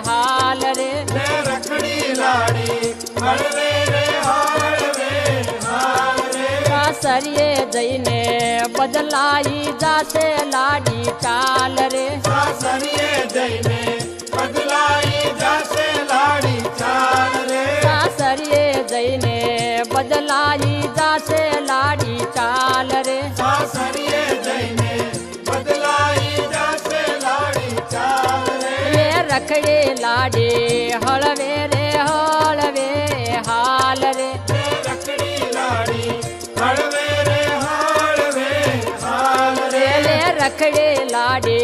હાલ રે લે રખડી લાડી હળવે રે હળવે હાલ રે સાસરીએ જઈને બદલાઈ જાશે લાડી ચાલ રે સાસરીએ જઈને બદલાઈ જશે લાડી ચાલ રે સાસરીએ જઈને બદલાઈ જાશે લાડી ચાલ રે સાસરીએ જઈને બદલાઈ જશે લાડી ચાલ રે લે રખડે લાડે હળવે રે હળવે હાલ રે લે રખડી લાડી હળવે રે હળવે હાલ રે લે રખડે લાડે